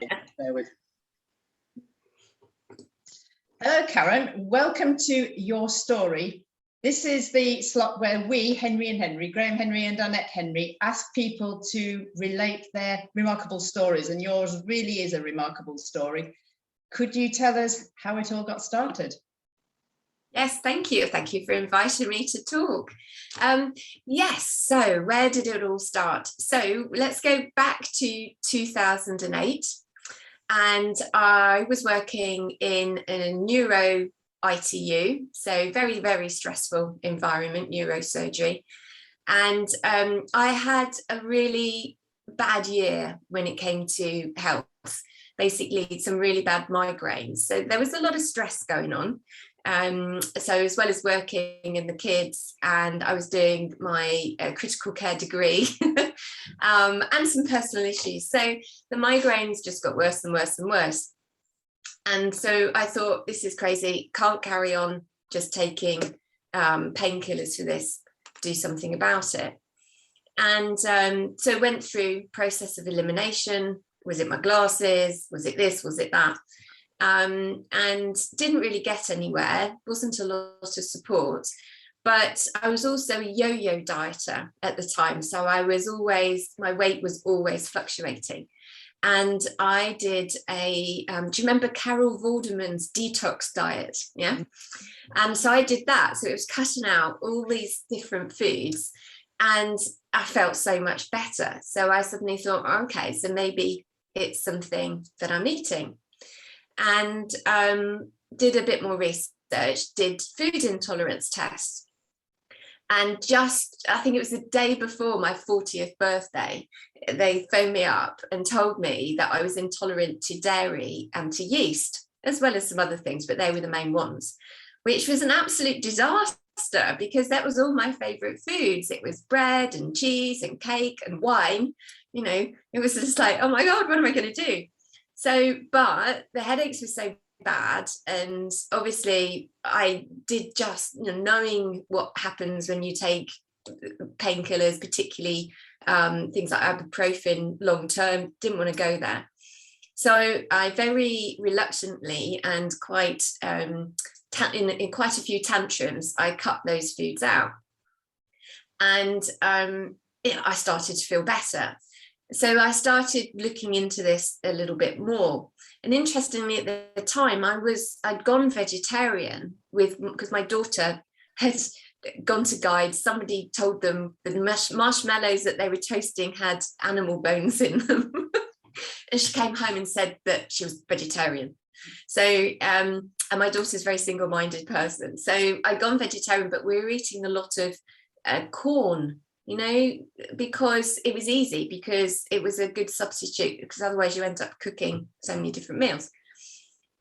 Bear with. Hello, Karen. Welcome to Your Story. This is the slot where we, Henry and Henry, Graham Henry and Annette Henry, ask people to relate their remarkable stories, and yours really is a remarkable story. Could you tell us how it all got started? Yes, thank you. Thank you for inviting me to talk. Yes, so where did it all start? So let's go back to 2008. And I was working in a neuro ICU, so very, very stressful environment, neurosurgery. And I had a really bad year when it came to health, basically some really bad migraines. So there was a lot of stress going on. So as well as working in the kids, and I was doing my critical care degree and some personal issues. So the migraines just got worse and worse and worse. And so I thought, this is crazy, can't carry on just taking painkillers for this, do something about it. And so went through process of elimination. Was it my glasses? Was it this? Was it that? And didn't really get anywhere, wasn't a lot of support. But I was also a yo-yo dieter at the time. So I was always, my weight was always fluctuating. And I did a, do you remember Carol Vorderman's detox diet? Yeah. And so I did that. So it was cutting out all these different foods and I felt so much better. So I suddenly thought, okay, so maybe it's something that I'm eating. And did a bit more research, did food intolerance tests. And just, I think it was the day before my 40th birthday, they phoned me up and told me that I was intolerant to dairy and to yeast, as well as some other things, but they were the main ones, which was an absolute disaster because that was all my favorite foods. It was bread and cheese and cake and wine. You know, it was just like, oh my God, what am I going to do? So, but the headaches were so bad. And obviously I did just, you know, knowing what happens when you take painkillers, particularly things like ibuprofen long term, didn't want to go there. So I very reluctantly and quite in quite a few tantrums, I cut those foods out. And I started to feel better. So I started looking into this a little bit more. And interestingly, at the time, I'd gone vegetarian because my daughter had gone to guide. Somebody told them the marshmallows that they were toasting had animal bones in them. And she came home and said that she was vegetarian. So, and my daughter's a very single-minded person. So I'd gone vegetarian, but we were eating a lot of corn, you know, because it was easy, because it was a good substitute, because otherwise you end up cooking so many different meals.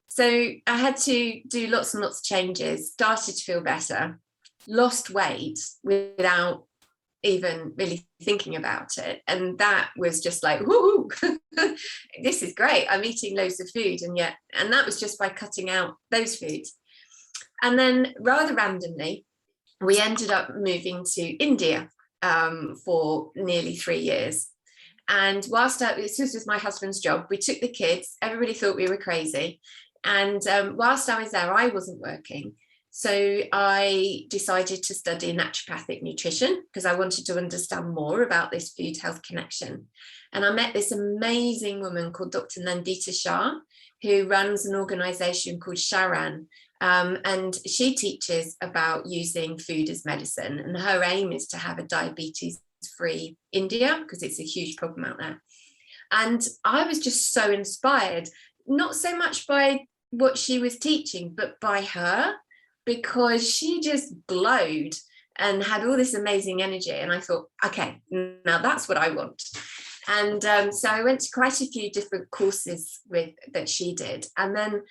So I had to do lots and lots of changes, started to feel better, lost weight without even really thinking about it. And that was just like, whoo, this is great. I'm eating loads of food. And that was just by cutting out those foods. And then rather randomly, we ended up moving to India for nearly 3 years. And whilst this was my husband's job, we took the kids, everybody thought we were crazy. And whilst I was there, I wasn't working. So I decided to study naturopathic nutrition because I wanted to understand more about this food health connection. And I met this amazing woman called Dr. Nandita Shah, who runs an organization called Sharan. And she teaches about using food as medicine. And her aim is to have a diabetes-free India, because it's a huge problem out there. And I was just so inspired, not so much by what she was teaching, but by her, because she just glowed and had all this amazing energy. And I thought, okay, now that's what I want. And so I went to quite a few different courses that she did, and then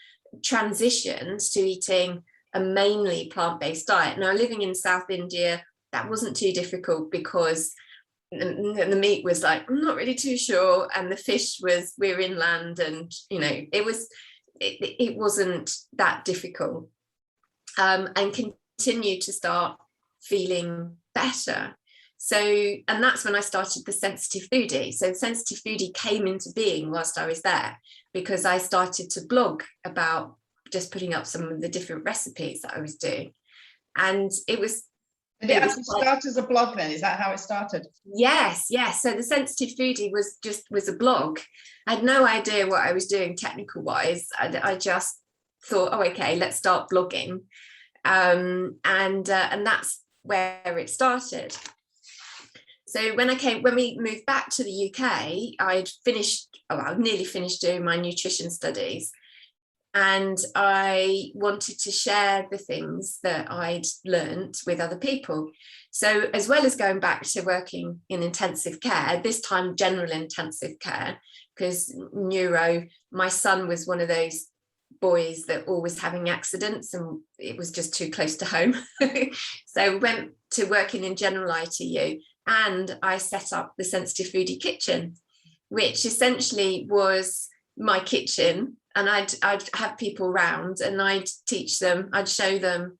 transitioned to eating a mainly plant-based diet. Now, living in South India, that wasn't too difficult because the meat was like, I'm not really too sure, and the fish was, we're inland, and you know, it wasn't that difficult. And continued to start feeling better. So, and that's when I started the sensitive foodie. So sensitive foodie came into being whilst I was there, because I started to blog about just putting up some of the different recipes that I was doing. And it was... Did it actually start as a blog then? Is that how it started? Yes. So the sensitive foodie was a blog. I had no idea what I was doing technical wise. I just thought, oh, okay, let's start blogging. And that's where it started. So when we moved back to the UK, I nearly finished doing my nutrition studies, and I wanted to share the things that I'd learned with other people. So as well as going back to working in intensive care, this time general intensive care, because my son was one of those boys that always having accidents, and it was just too close to home. So went to working in general ITU, and I set up the Sensitive Foodie Kitchen, which essentially was my kitchen, and I'd have people round and I'd teach them, I'd show them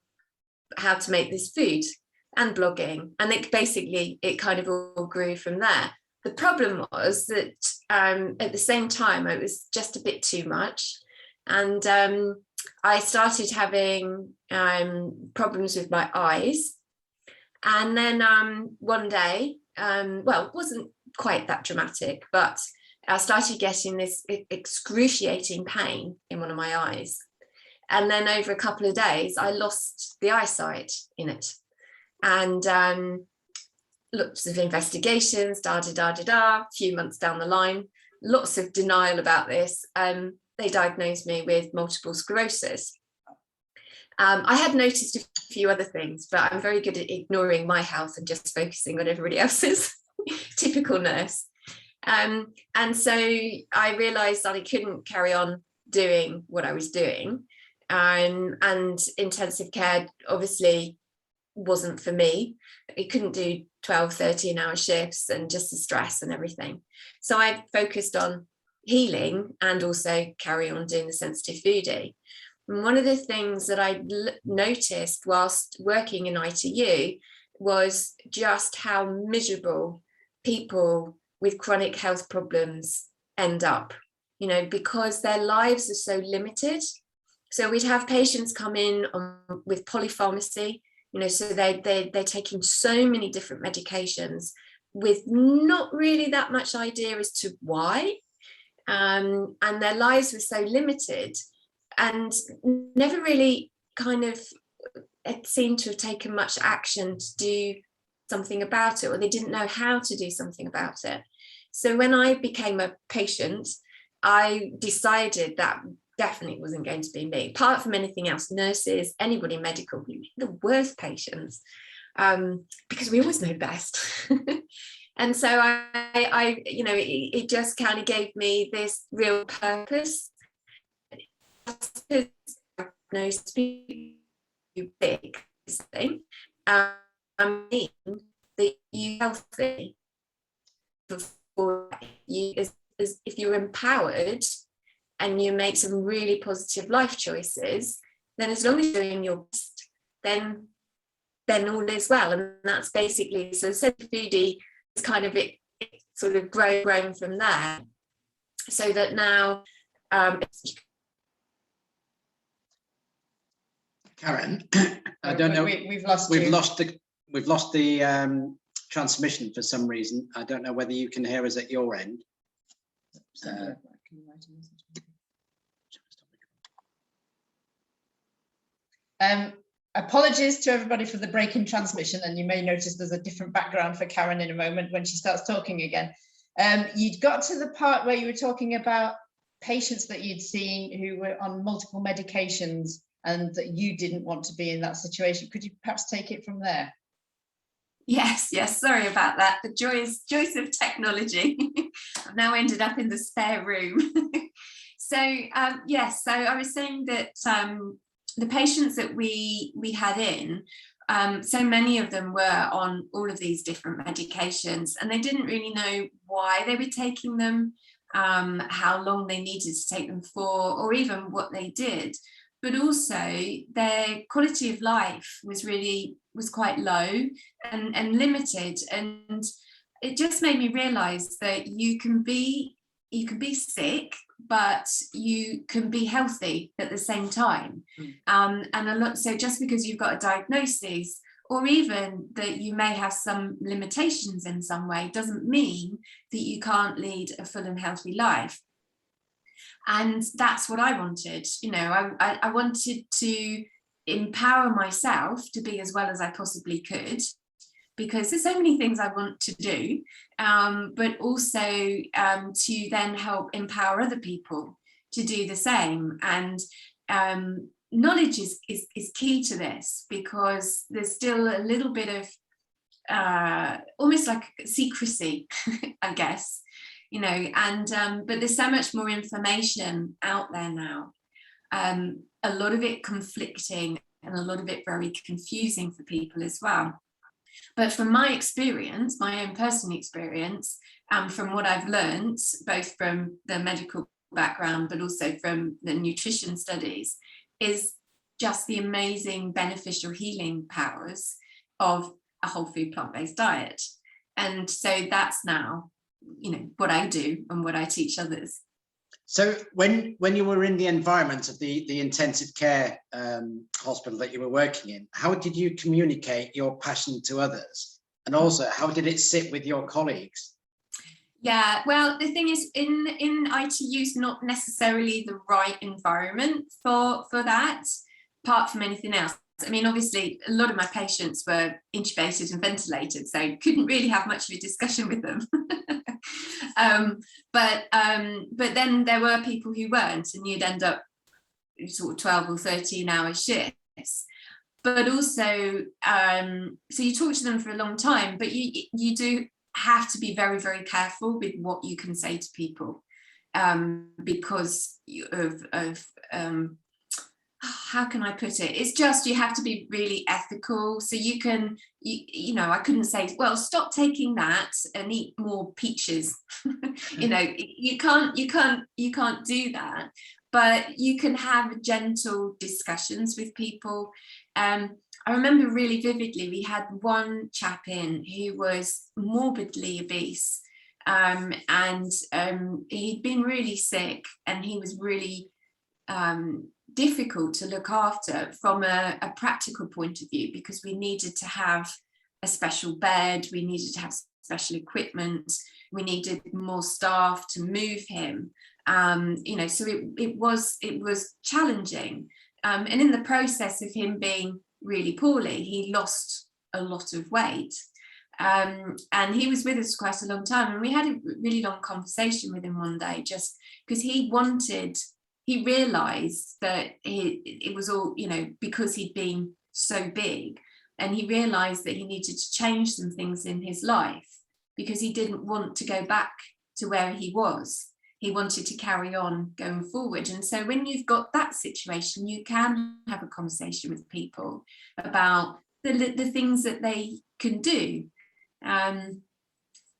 how to make this food, and blogging, and it kind of all grew from there. The problem was that at the same time it was just a bit too much, and I started having problems with my eyes. And then one day, well, it wasn't quite that dramatic, but I started getting this excruciating pain in one of my eyes. And then over a couple of days, I lost the eyesight in it. And lots of investigations, a few months down the line, lots of denial about this. They diagnosed me with multiple sclerosis. I had noticed a few other things, but I'm very good at ignoring my health and just focusing on everybody else's. Typical nurse. And so I realised that I couldn't carry on doing what I was doing. And intensive care obviously wasn't for me. I couldn't do 12, 13-hour shifts, and just the stress and everything. So I focused on healing and also carry on doing the sensitive foodie. And one of the things that I noticed whilst working in ITU was just how miserable people with chronic health problems end up, because their lives are so limited. So we'd have patients come in with polypharmacy, so they're taking so many different medications with not really that much idea as to why. And their lives were so limited, and never really kind of seemed to have taken much action to do something about it, or they didn't know how to do something about it. So when I became a patient, I decided that definitely wasn't going to be me. Apart from anything else, nurses, anybody medical, the worst patients, because we always know best. And so I it just kind of gave me this real purpose. No big thing. I mean that you healthy before you, if you're empowered and you make some really positive life choices, then as long as you're doing your best, then all is well. And that's basically, so sensitive foodie is kind of it sort of grown from there, so that now Karen, I don't know. We've lost the transmission for some reason. I don't know whether you can hear us at your end. Apologies to everybody for the break in transmission, and you may notice there's a different background for Karen in a moment when she starts talking again. You'd got to the part where you were talking about patients that you'd seen who were on multiple medications, and that you didn't want to be in that situation. Could you perhaps take it from there? Yes, sorry about that. The joys of technology. I've now ended up in the spare room. So yes, so I was saying that the patients that we had in, so many of them were on all of these different medications, and they didn't really know why they were taking them, how long they needed to take them for, or even what they did. But also their quality of life was really was quite low and limited, and it just made me realize that you can be sick, but you can be healthy at the same time. And a lot, so just because you've got a diagnosis, or even that you may have some limitations in some way, doesn't mean that you can't lead a full and healthy life. And that's what I wanted. I wanted to empower myself to be as well as I possibly could, because there's so many things I want to do, but also to then help empower other people to do the same. And knowledge is key to this, because there's still a little bit of almost like secrecy, I guess, and but there's so much more information out there now, a lot of it conflicting and a lot of it very confusing for people as well. But from my experience, my own personal experience, from what I've learned, both from the medical background, but also from the nutrition studies, is just the amazing beneficial healing powers of a whole food plant-based diet. And so that's now, what I do and what I teach others. So when you were in the environment of the intensive care hospital that you were working in, how did you communicate your passion to others? And also, how did it sit with your colleagues? Yeah, well, the thing is, in ITU is not necessarily the right environment for that, apart from anything else. I mean, obviously, a lot of my patients were intubated and ventilated, so couldn't really have much of a discussion with them. But then there were people who weren't, and you'd end up sort of 12 or 13-hour shifts. But also, so you talk to them for a long time, but you do have to be very, very careful with what you can say to people, because of how can I put it? It's just, you have to be really ethical. So you can, I couldn't say, well, stop taking that and eat more peaches. You can't do that. But you can have gentle discussions with people. I remember really vividly, we had one chap in who was morbidly obese, and he'd been really sick, and he was really difficult to look after from a practical point of view, because we needed to have a special bed, we needed to have special equipment, we needed more staff to move him. So it was challenging, and in the process of him being really poorly, he lost a lot of weight, and he was with us quite a long time, and we had a really long conversation with him one day, just because he realized that it was all, because he'd been so big, and he realized that he needed to change some things in his life, because he didn't want to go back to where he was. He wanted to carry on going forward. And so when you've got that situation, you can have a conversation with people about the things that they can do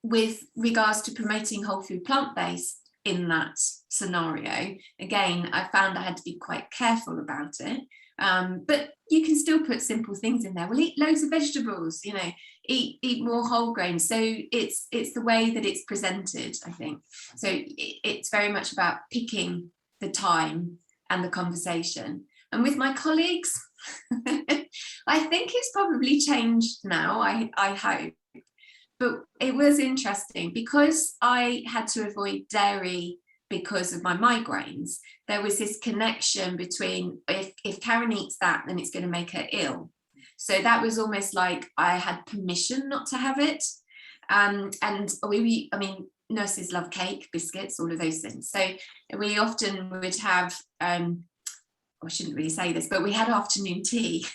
with regards to promoting whole food plant-based in that scenario. Again, I found I had to be quite careful about it. But you can still put simple things in there. Well, eat loads of vegetables, eat more whole grains. So it's the way that it's presented, I think. So it's very much about picking the time and the conversation. And with my colleagues, I think it's probably changed now, I hope. But it was interesting, because I had to avoid dairy because of my migraines. There was this connection between, if Karen eats that, then it's going to make her ill. So that was almost like I had permission not to have it. And nurses love cake, biscuits, all of those things. So we often would have, I shouldn't really say this, but we had afternoon tea.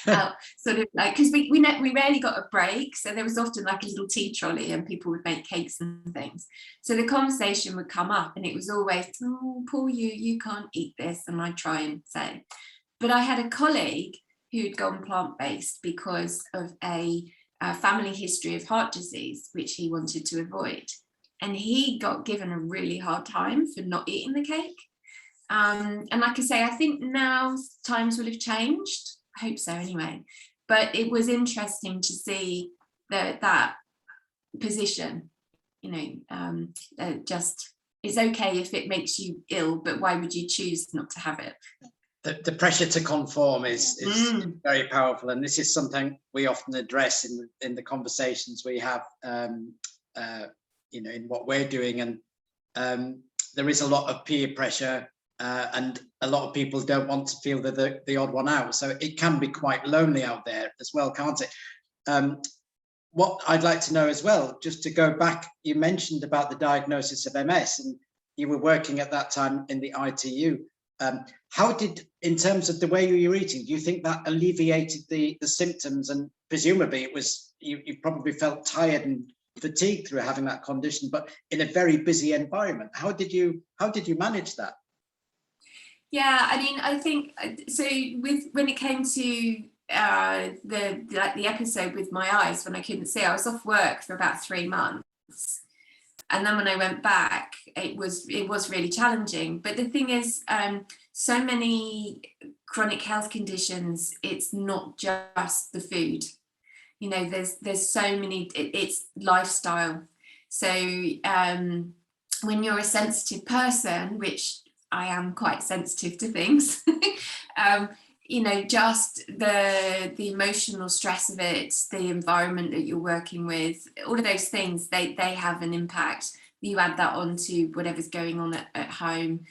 Sort of like, because we rarely got a break, so there was often like a little tea trolley, and people would make cakes and things. So the conversation would come up, and it was always, oh, poor you can't eat this, and I'd try and say. But I had a colleague who'd gone plant-based because of a family history of heart disease, which he wanted to avoid, and he got given a really hard time for not eating the cake. And like I say, I think now times will have changed. I hope so anyway. But it was interesting to see that position, just, it's okay if it makes you ill, but why would you choose not to have it? The pressure to conform is very powerful, and this is something we often address in the conversations we have, in what we're doing. And there is a lot of peer pressure, and a lot of people don't want to feel they're the odd one out. So it can be quite lonely out there as well, can't it? What I'd like to know as well, just to go back, you mentioned about the diagnosis of MS, and you were working at that time in the ITU. How did, in terms of the way you were eating, do you think that alleviated the symptoms? And presumably it was, you probably felt tired and fatigued through having that condition, but in a very busy environment. How did you manage that? Yeah, I mean, I think so. When it came to the episode with my eyes, when I couldn't see, I was off work for about 3 months. And then when I went back, it was really challenging. But the thing is, so many chronic health conditions, it's not just the food. There's so many, it's lifestyle. So when you're a sensitive person, which I am quite sensitive to things, just the emotional stress of it, the environment that you're working with, all of those things, they have an impact. You add that on to whatever's going on at home,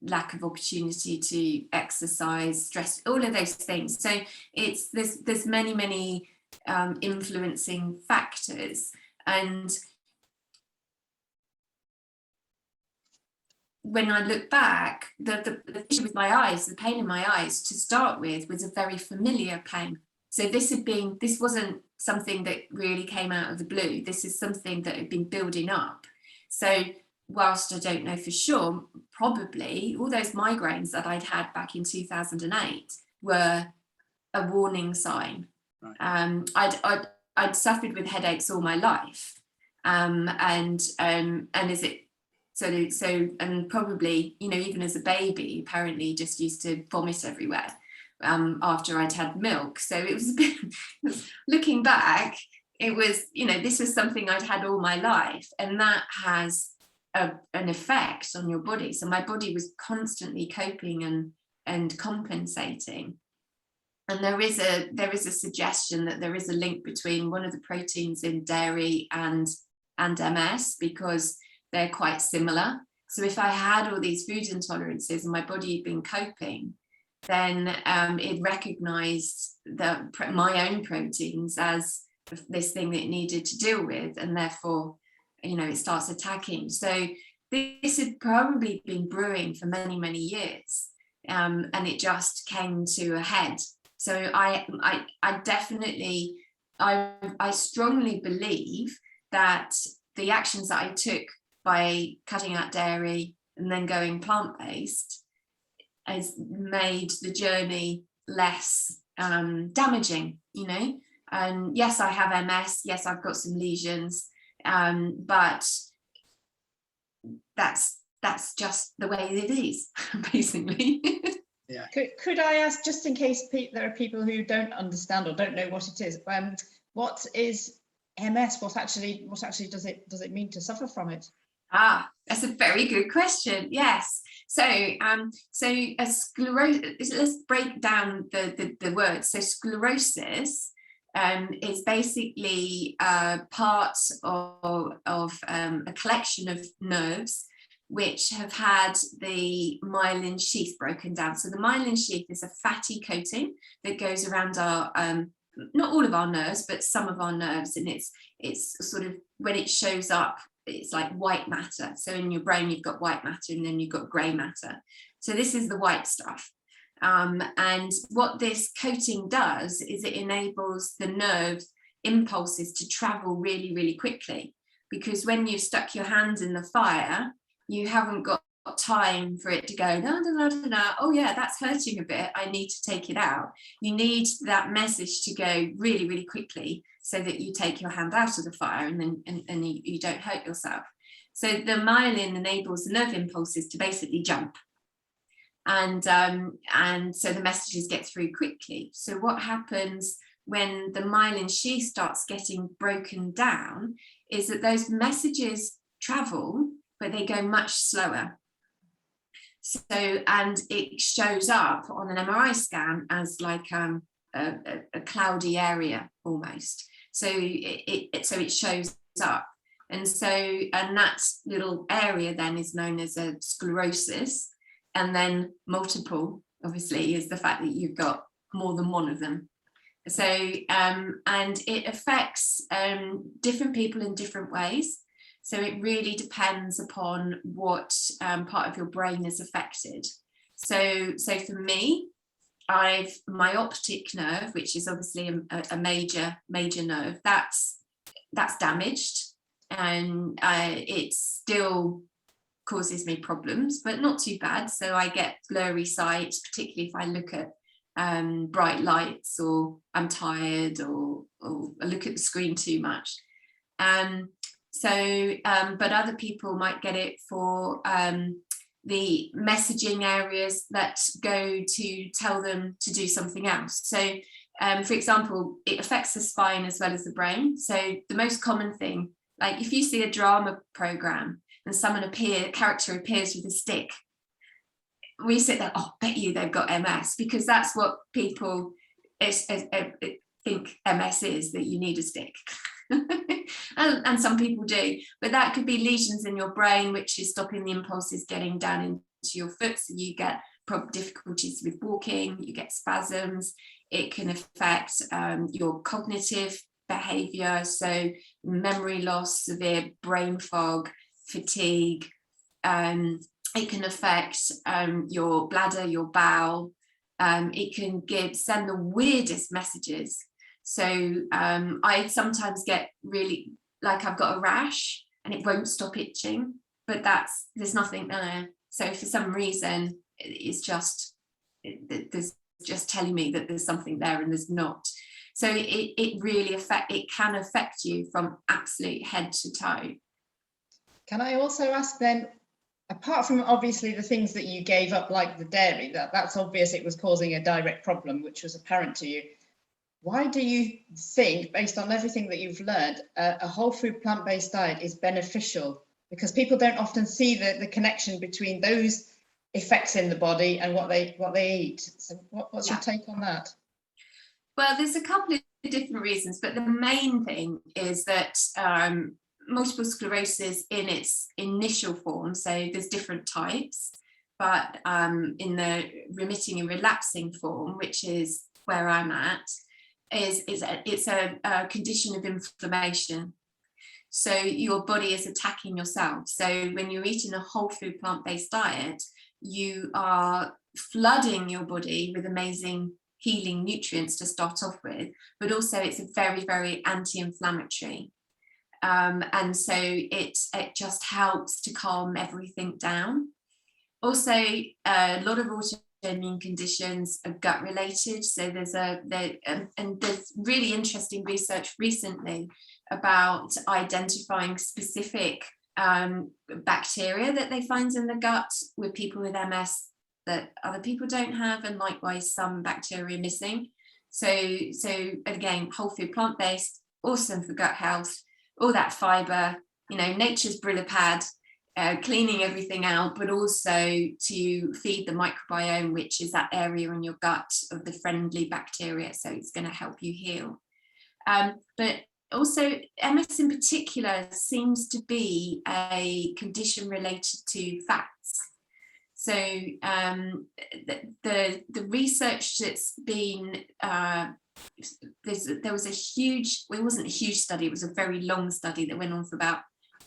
lack of opportunity to exercise, stress, all of those things. So there's many influencing factors. And when I look back, the issue with my eyes, the pain in my eyes to start with, was a very familiar pain. So this wasn't something that really came out of the blue. This is something that had been building up. So whilst I don't know for sure, probably all those migraines that I'd had back in 2008 were a warning sign. Right. I'd suffered with headaches all my life, and is it so and probably, even as a baby, apparently just used to vomit everywhere after I'd had milk. So it was a bit, looking back, it was, this was something I'd had all my life, and that has an effect on your body. So my body was constantly coping and compensating. And there is a suggestion that there is a link between one of the proteins in dairy and MS, because they're quite similar. So if I had all these food intolerances and my body had been coping, then it recognized my own proteins as this thing that it needed to deal with, and therefore, it starts attacking. So this had probably been brewing for many years, and it just came to a head. So I definitely, I strongly believe that the actions that I took by cutting out dairy and then going plant-based has made the journey less damaging, and yes, I have MS, yes, I've got some lesions, but that's just the way it is, basically. Yeah. Could I ask, just in case there are people who don't understand or don't know what it is, what is MS? What actually does it mean to suffer from it? That's a very good question. Yes. So a sclerosis, let's break down the words. So sclerosis is basically part of a collection of nerves which have had the myelin sheath broken down. So the myelin sheath is a fatty coating that goes around our not all of our nerves, but some of our nerves, and it's sort of, when it shows up, it's like white matter. So in your brain you've got white matter, and then you've got grey matter. So this is the white stuff. And what this coating does is it enables the nerve impulses to travel really quickly, because when you've stuck your hands in the fire, you haven't got time for it to go, oh yeah, that's hurting a bit, I need to take it out. You need that message to go really quickly, so that you take your hand out of the fire and then you don't hurt yourself. So the myelin enables the nerve impulses to basically jump, and so the messages get through quickly. So what happens when the myelin sheath starts getting broken down is that those messages travel, but they go much slower. So, and it shows up on an MRI scan as like a cloudy area almost. So it shows up. And so, and that little area then is known as a sclerosis. And then multiple, obviously, is the fact that you've got more than one of them. So, and it affects different people in different ways. So it really depends upon what part of your brain is affected. So for me, my optic nerve, which is obviously a major nerve, that's damaged, and it still causes me problems, but not too bad. So I get blurry sight, particularly if I look at bright lights, or I'm tired, or I look at the screen too much. But other people might get it for the messaging areas that go to tell them to do something else. So for example, it affects the spine as well as the brain. So the most common thing, like if you see a drama program and character appears with a stick, we sit there, oh, bet you they've got MS, because that's what people think MS is, that you need a stick. and some people do, but that could be lesions in your brain, which is stopping the impulses getting down into your foot, so you get difficulties with walking, you get spasms. It can affect your cognitive behavior, so memory loss, severe brain fog, fatigue. It can affect your bladder, your bowel. It can send the weirdest messages. So I sometimes get really, like I've got a rash and it won't stop itching, but there's nothing there. So for some reason, there's just telling me that there's something there, and there's not. So it can affect you from absolute head to toe. Can I also ask then, apart from obviously the things that you gave up, like the dairy, that's obvious it was causing a direct problem, which was apparent to you. Why do you think, based on everything that you've learned, a whole food plant-based diet is beneficial? Because people don't often see the connection between those effects in the body and what they eat. So what's your take on that? Well, there's a couple of different reasons, but the main thing is that multiple sclerosis in its initial form, so there's different types, but in the remitting and relapsing form, which is where I'm at, it's a condition of inflammation. So your body is attacking yourself. So when you're eating a whole food plant-based diet, you are flooding your body with amazing healing nutrients to start off with, but also it's a very, very anti-inflammatory. And so it just helps to calm everything down. Also, a lot of autoimmune conditions are gut related. So there's really interesting research recently about identifying specific bacteria that they find in the gut with people with MS that other people don't have, and likewise some bacteria missing. So again, whole food plant-based, awesome for gut health, all that fiber, nature's Brillo pad, cleaning everything out, but also to feed the microbiome, which is that area in your gut of the friendly bacteria. So it's going to help you heal. But also MS in particular seems to be a condition related to fats. So the research that's been, there was a huge, well, it wasn't a huge study, it was a very long study that went on for about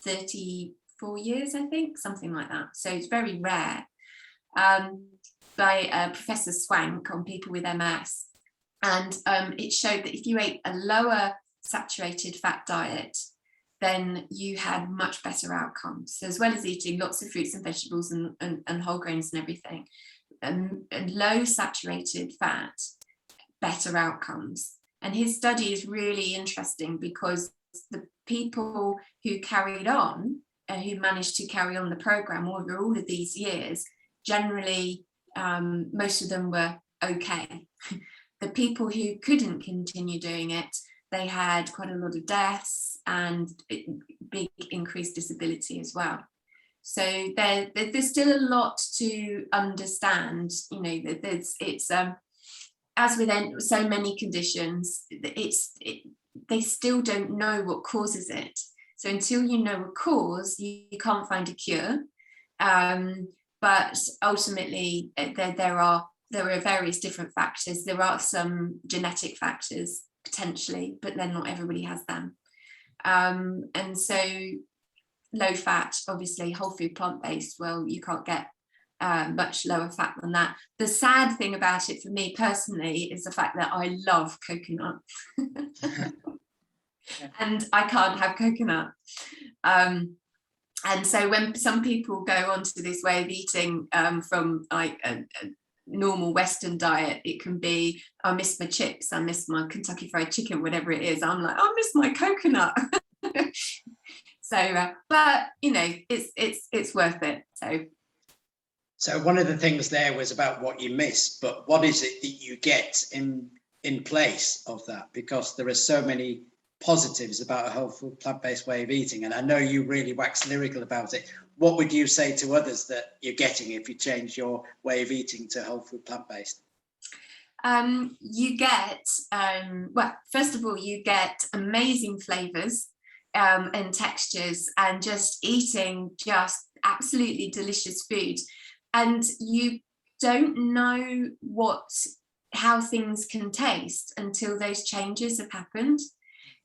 34 years, I think, something like that. So it's very rare, by Professor Swank on people with MS. And it showed that if you ate a lower saturated fat diet, then you had much better outcomes. So as well as eating lots of fruits and vegetables and whole grains and everything, and low saturated fat, better outcomes. And his study is really interesting because the people who carried on, who managed to carry on the program over all of these years, generally, most of them were okay. the people who couldn't continue doing it, they had quite a lot of deaths and big increased disability as well. So there's still a lot to understand. You know, it's as with so many conditions, they still don't know what causes it. So until you know a cause, you can't find a cure. But ultimately, there are various different factors. There are some genetic factors potentially, but then not everybody has them. And so low fat, obviously, whole food, plant-based, well, you can't get much lower fat than that. The sad thing about it for me personally is the fact that I love coconut. And I can't have coconut. And so when some people go onto this way of eating from like a normal Western diet, it can be, I miss my chips, I miss my Kentucky Fried Chicken, whatever it is. I'm like, I miss my coconut. So, but you know, it's worth it. So one of the things there was about what you miss, but what is it that you get in place of that? Because there are so many positives about a whole food plant-based way of eating, and I know you really wax lyrical about it. What would you say to others that you're getting if you change your way of eating to whole food plant-based? You get, well, first of all, you get amazing flavors and textures, and just eating just absolutely delicious food. And you don't know how things can taste until those changes have happened.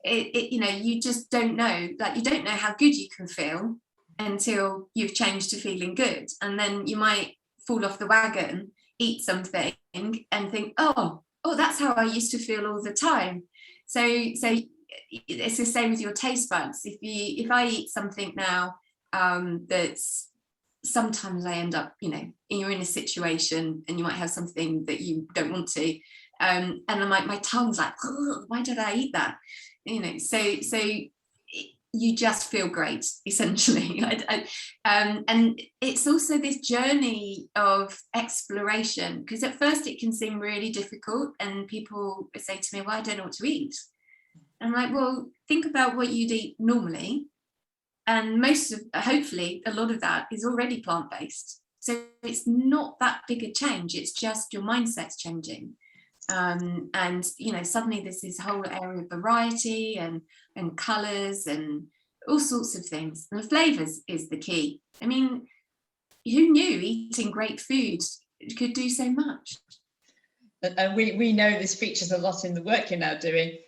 You know, you just don't know, like you don't know how good you can feel until you've changed to feeling good. And then you might fall off the wagon, eat something and think, oh, that's how I used to feel all the time. So it's the same with your taste buds. If I eat something now that's, sometimes I end up, you know, you're in a situation and you might have something that you don't want to, and I'm like, my tongue's like, oh, why did I eat that? You know, so you just feel great, essentially. And it's also this journey of exploration, because at first it can seem really difficult, and people say to me, well, I don't know what to eat. I'm like, well, think about what you'd eat normally. And hopefully, a lot of that is already plant-based. So it's not that big a change. It's just your mindset's changing. And, you know, suddenly there's this whole area of variety and colours and all sorts of things. And the flavours is the key. I mean, who knew eating great food could do so much? And we know this features a lot in the work you're now doing.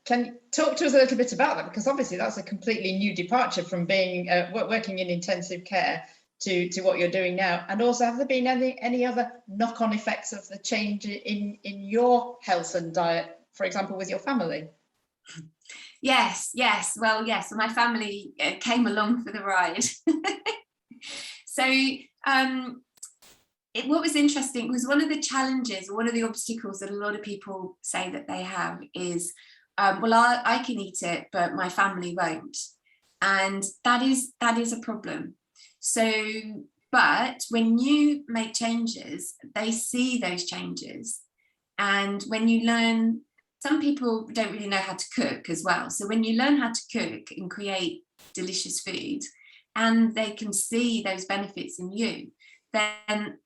Can you talk to us a little bit about that? Because obviously that's a completely new departure from being working in intensive care to what you're doing now. And also, have there been any other knock-on effects of the change in your health and diet, for example, with your family? Yes. Well, yes, my family came along for the ride. So what was interesting was one of the challenges, one of the obstacles that a lot of people say that they have is, well, I can eat it, but my family won't. And that is a problem. So, but when you make changes, they see those changes. And when you learn, some people don't really know how to cook as well. So when you learn how to cook and create delicious food, and they can see those benefits in you, then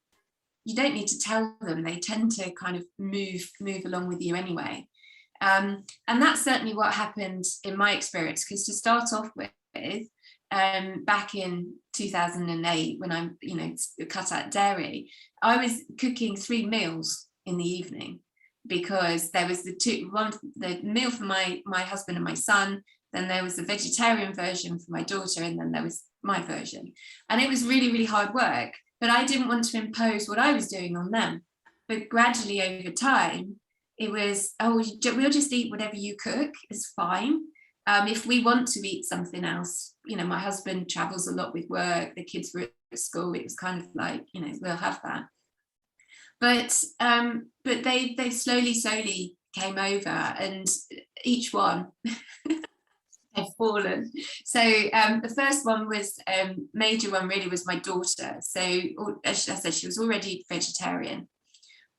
you don't need to tell them. They tend to kind of move along with you anyway. And that's certainly what happened in my experience, because to start off with, back in 2008, when I, you know, cut out dairy, I was cooking 3 meals in the evening, because there was the meal for my husband and my son, then there was the vegetarian version for my daughter, and then there was my version. And it was really, really hard work, but I didn't want to impose what I was doing on them. But gradually over time, it was, oh, we'll just eat whatever you cook, it's fine. If we want to eat something else, you know, my husband travels a lot with work, the kids were at school, it was kind of like, you know, we'll have that. But they slowly came over, and each one have fallen. So the first one was major one really was my daughter. So as I said, she was already vegetarian,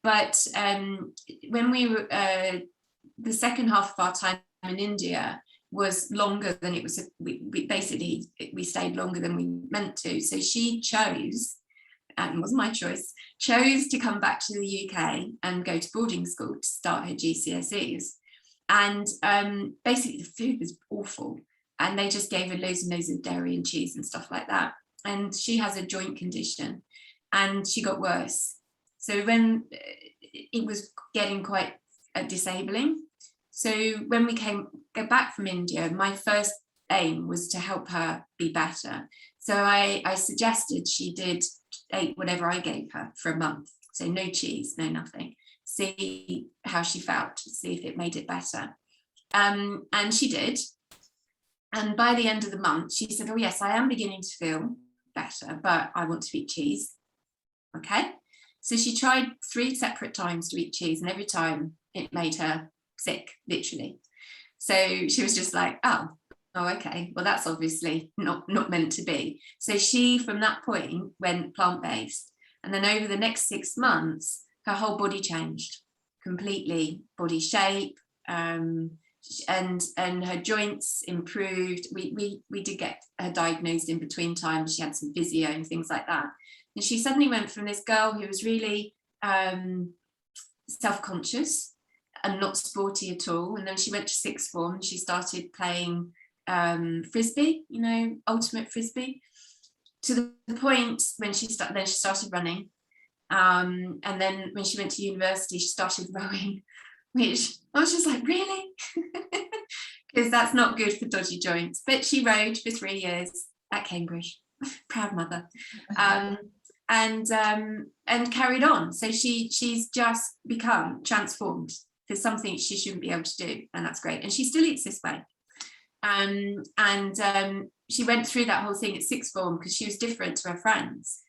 But when we were, the second half of our time in India was longer than it was, we stayed longer than we meant to. So she chose, and it wasn't my choice, chose to come back to the UK and go to boarding school to start her GCSEs. And basically the food was awful. And they just gave her loads and loads of dairy and cheese and stuff like that. And she has a joint condition and she got worse. So when it was getting quite disabling. So when we go back from India, my first aim was to help her be better. So I suggested she ate whatever I gave her for a month. So no cheese, no nothing. See how she felt, see if it made it better. And she did. And by the end of the month, she said, oh yes, I am beginning to feel better, but I want to eat cheese. Okay. So she tried 3 separate times to eat cheese, and every time it made her sick, literally. So she was just like, oh, okay, well, that's obviously not meant to be. So she, from that point, went plant-based. And then over the next 6 months, her whole body changed completely, body shape, and her joints improved. We did get her diagnosed in between times. She had some physio and things like that. And she suddenly went from this girl who was really self-conscious and not sporty at all. And then she went to sixth form and she started playing frisbee, ultimate frisbee, to the point when she started running. And then when she went to university, she started rowing, which I was just like, really? Because that's not good for dodgy joints. But she rowed for 3 years at Cambridge. Proud mother. And carried on. So she's just become transformed for something she shouldn't be able to do, and that's great. And she still eats this way. She went through that whole thing at sixth form because she was different to her friends,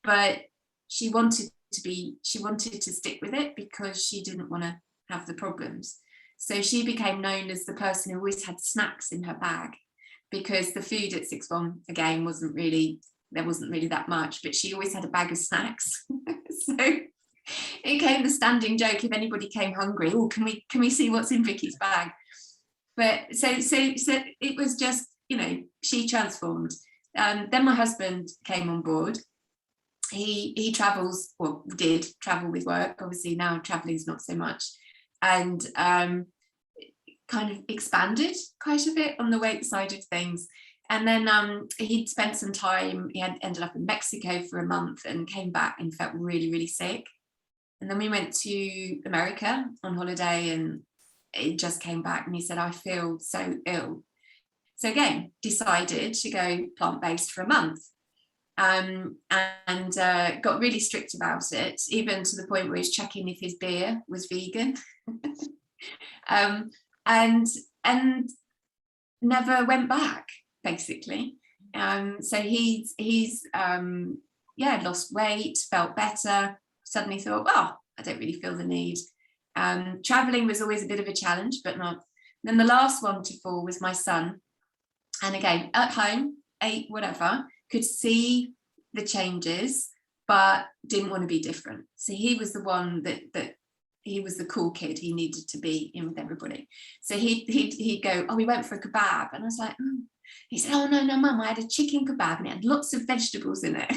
but she wanted to stick with it because she didn't want to have the problems. So she became known as the person who always had snacks in her bag, because the food at sixth form again wasn't really that much, but she always had a bag of snacks. So it became the standing joke if anybody came hungry, oh, can we see what's in Vicky's bag? But so it was just, she transformed. Then my husband came on board. He travels, or did travel with work. Obviously now traveling is not so much, and kind of expanded quite a bit on the weight side of things. And then he'd spent some time, he had ended up in Mexico for a month and came back and felt really, really sick. And then we went to America on holiday and it just came back and he said, I feel so ill. So again, decided to go plant-based for a month, and got really strict about it, even to the point where he was checking if his beer was vegan. And never went back, basically. So he's lost weight, felt better, suddenly thought, oh, I don't really feel the need. Traveling was always a bit of a challenge, but not. Then the last one to fall was my son. And again, at home, ate whatever, could see the changes, but didn't want to be different. So he was the one that he was the cool kid. He needed to be in with everybody. So he'd go, oh, we went for a kebab. And I was like, He said, oh, no, mum, I had a chicken kebab and it had lots of vegetables in it.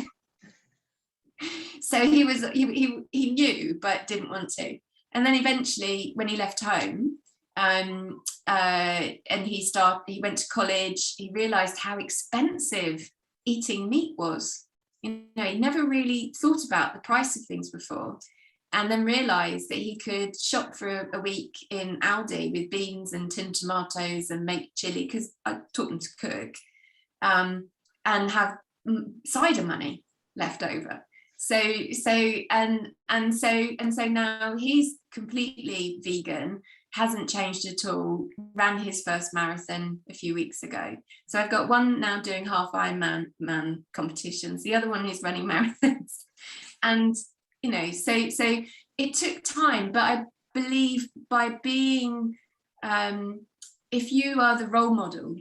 So he knew, but didn't want to. And then eventually when he left home, and he went to college, he realized how expensive eating meat was. He never really thought about the price of things before, and then realized that he could shop for a week in Aldi with beans and tinned tomatoes and make chili, because I taught him to cook, and have cider money left over. So now he's completely vegan, hasn't changed at all, ran his first marathon a few weeks ago. So I've got one now doing half Ironman competitions, the other one is running marathons. And, so it took time, but I believe by being, if you are the role model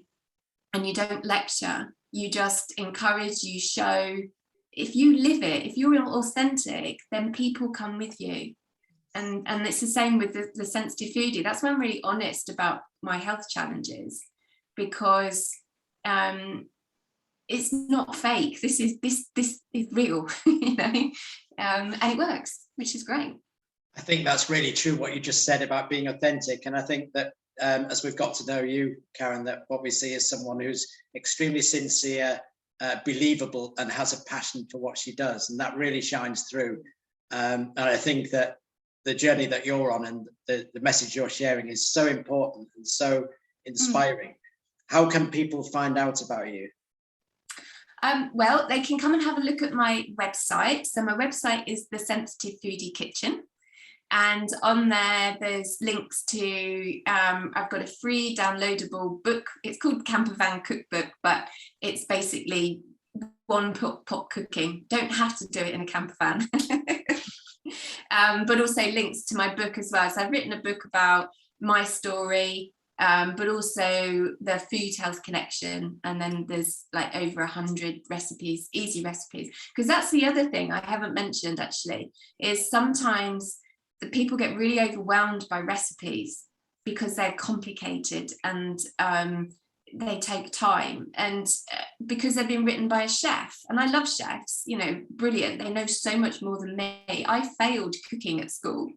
and you don't lecture, you just encourage, you show, if you live it, if you're authentic, then people come with you. And it's the same with the sensitive foodie. That's why I'm really honest about my health challenges, because it's not fake. This is real, you know, and it works, which is great. I think that's really true what you just said about being authentic. And I think that as we've got to know you, Karen, that what we see is someone who's extremely sincere, believable, and has a passion for what she does. And that really shines through. And I think that the journey that you're on and the message you're sharing is so important and so inspiring. How can people find out about you? Well, they can come and have a look at my website. So my website is the Sensitive Foodie Kitchen. And on there, there's links to, I've got a free downloadable book. It's called Camper Van Cookbook, but it's basically one pot cooking. Don't have to do it in a camper van. But also links to my book as well. So I've written a book about my story, but also the food health connection. And then there's like over 100 recipes, easy recipes. Because that's the other thing I haven't mentioned actually, is sometimes the people get really overwhelmed by recipes because they're complicated and they take time, and because they've been written by a chef. And I love chefs, you know, brilliant. They know so much more than me. I failed cooking at school.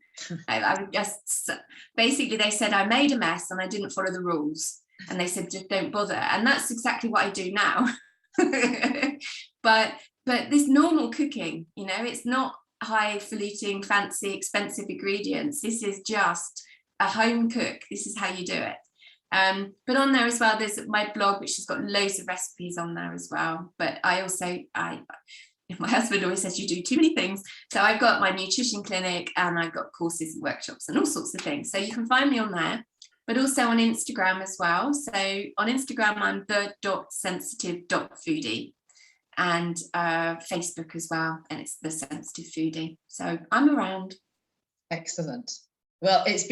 I would just, basically they said I made a mess and I didn't follow the rules. And they said, just don't bother. And that's exactly what I do now. But this normal cooking, you know, it's not highfalutin, fancy, expensive ingredients. This is just a home cook. This is how you do it. But on there as well, there's my blog, which has got loads of recipes on there as well. But I also, my husband always says you do too many things. So I've got my nutrition clinic and I've got courses and workshops and all sorts of things. So you can find me on there, but also on Instagram as well. So on Instagram, I'm the.sensitive.foodie, and Facebook as well. And it's the Sensitive Foodie. So I'm around. Excellent. Well, it's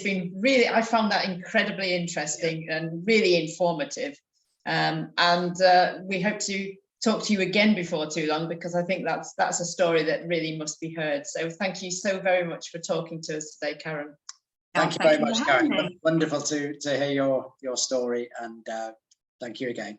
been really, I found that incredibly interesting and really informative. And we hope to talk to you again before too long, because I think that's a story that really must be heard. So thank you so very much for talking to us today, Karen. Thank you very much, Karen. Wonderful to hear your story, and thank you again.